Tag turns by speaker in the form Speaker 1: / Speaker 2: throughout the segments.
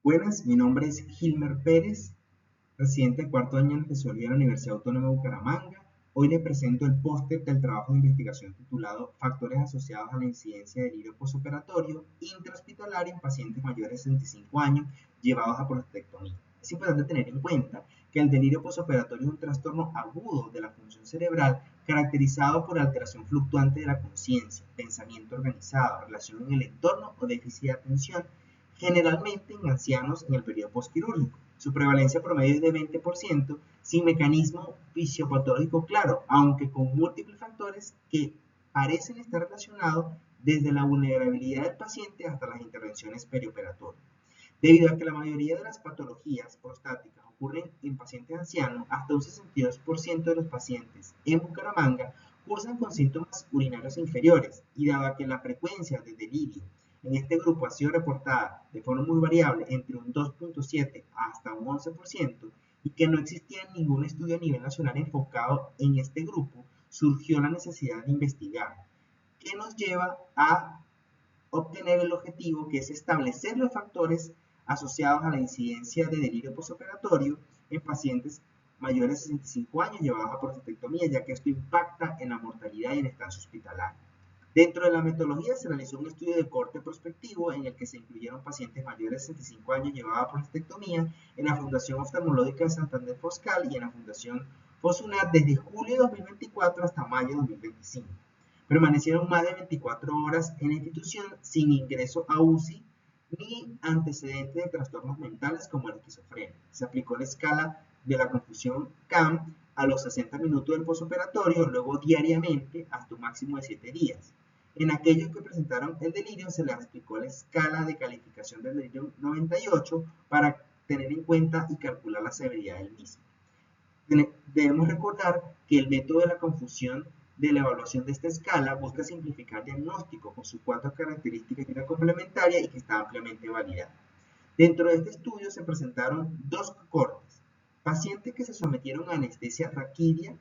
Speaker 1: Buenas, mi nombre es Gilmer Pérez, residente de cuarto año en anestesiología de la Universidad Autónoma de Bucaramanga. Hoy les presento el póster del trabajo de investigación titulado Factores asociados a la incidencia de delirio postoperatorio intrahospitalario en pacientes mayores de 65 años llevados a prostatectomía. Es importante tener en cuenta que el delirio postoperatorio es un trastorno agudo de la función cerebral caracterizado por alteración fluctuante de la conciencia, pensamiento organizado, relación en el entorno o déficit de atención, generalmente en ancianos en el periodo postquirúrgico. Su prevalencia promedio es de 20%, sin mecanismo fisiopatológico claro, aunque con múltiples factores que parecen estar relacionados desde la vulnerabilidad del paciente hasta las intervenciones perioperatorias. Debido a que la mayoría de las patologías prostáticas ocurren en pacientes ancianos, hasta un 62% de los pacientes en Bucaramanga cursan con síntomas urinarios inferiores, y dado que la frecuencia de delirio en este grupo ha sido reportada de forma muy variable entre un 2.7 hasta un 11%, y que no existía ningún estudio a nivel nacional enfocado en este grupo, surgió la necesidad de investigar, que nos lleva a obtener el objetivo, que es establecer los factores asociados a la incidencia de delirio postoperatorio en pacientes mayores de 65 años llevados a prostatectomía, ya que esto impacta en la mortalidad y en estancia hospitalaria. Dentro de la metodología se realizó un estudio de corte prospectivo en el que se incluyeron pacientes mayores de 65 años llevados a prostatectomía en la Fundación Oftalmológica de Santander Foscal y en la Fundación Fosunat desde julio de 2024 hasta mayo de 2025. Permanecieron más de 24 horas en la institución sin ingreso a UCI ni antecedentes de trastornos mentales como la esquizofrenia. Se aplicó la escala de la confusión CAM a los 60 minutos del postoperatorio, luego diariamente hasta un máximo de 7 días. En aquellos que presentaron el delirio se les aplicó la escala de calificación del delirio 98 para tener en cuenta y calcular la severidad del mismo. Debemos recordar que el método de la confusión de la evaluación de esta escala busca simplificar el diagnóstico con sus 4 características y una complementaria, y que está ampliamente validada. Dentro de este estudio se presentaron 2 cohortes: pacientes que se sometieron a anestesia raquídea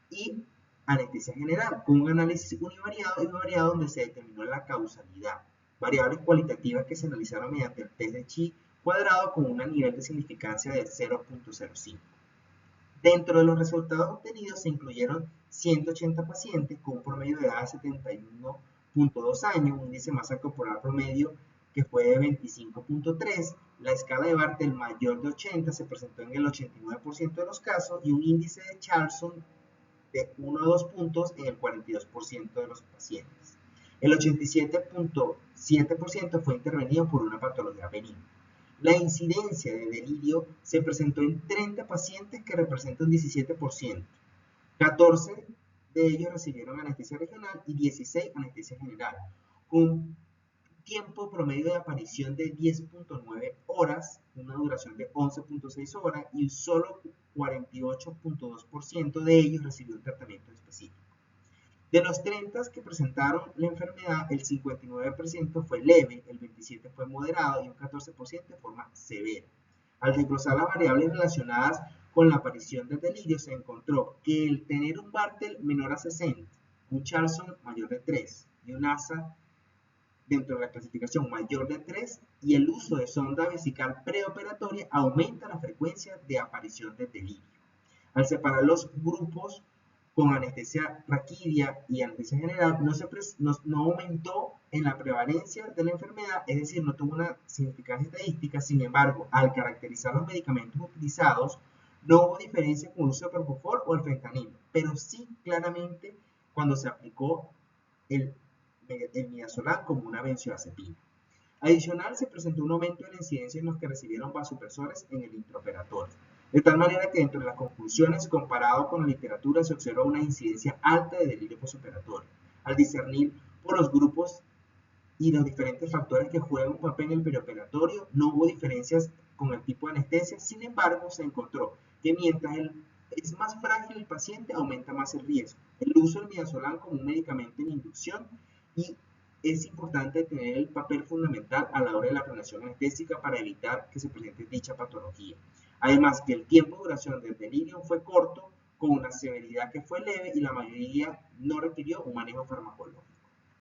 Speaker 1: y anestesia general, con un análisis univariado y bivariado donde se determinó la causalidad, variables cualitativas que se analizaron mediante el test de Chi cuadrado con un nivel de significancia de 0.05. Dentro de los resultados obtenidos se incluyeron 180 pacientes con un promedio de edad de 71.2 años, un índice de masa corporal promedio que fue de 25.3, la escala de Bartel mayor de 80 se presentó en el 89% de los casos, y un índice de Charlson de 1 a 2 puntos en el 42% de los pacientes. El 87.7% fue intervenido por una patología benigna. La incidencia de delirio se presentó en 30 pacientes, que representa un 17%. 14 de ellos recibieron anestesia regional y 16 anestesia general, con un tiempo promedio de aparición de 10.9 horas, una duración de 11.6 horas, y solo 48.2% de ellos recibió un tratamiento específico. De los 30 que presentaron la enfermedad, el 59% fue leve, el 27% fue moderado y un 14% de forma severa. Al desglosar las variables relacionadas con la aparición del delirio, se encontró que el tener un Bartel menor a 60, un Charlson mayor de 3 y un ASA dentro de la clasificación mayor de 3, y el uso de sonda vesical preoperatoria aumenta la frecuencia de aparición del delirio. Al separar los grupos con anestesia raquídea y anestesia general, no aumentó en la prevalencia de la enfermedad, es decir, no tuvo una significancia estadística. Sin embargo, al caracterizar los medicamentos utilizados, no hubo diferencia con el uso de propofol o el fentanilo, pero sí claramente cuando se aplicó el midazolam como una benzodiazepina. Adicional, se presentó un aumento de la incidencia en los que recibieron vasopresores en el intraoperatorio, de tal manera que dentro de las conclusiones, comparado con la literatura, se observa una incidencia alta de delirio postoperatorio. Al discernir por los grupos y los diferentes factores que juegan un papel en el perioperatorio, no hubo diferencias con el tipo de anestesia. Sin embargo, se encontró que mientras es más frágil el paciente, aumenta más el riesgo. El uso del midazolam como un medicamento en inducción, y es importante tener el papel fundamental a la hora de la planeación anestésica para evitar que se presente dicha patología. Además, que el tiempo de duración del delirio fue corto, con una severidad que fue leve, y la mayoría no requirió un manejo farmacológico.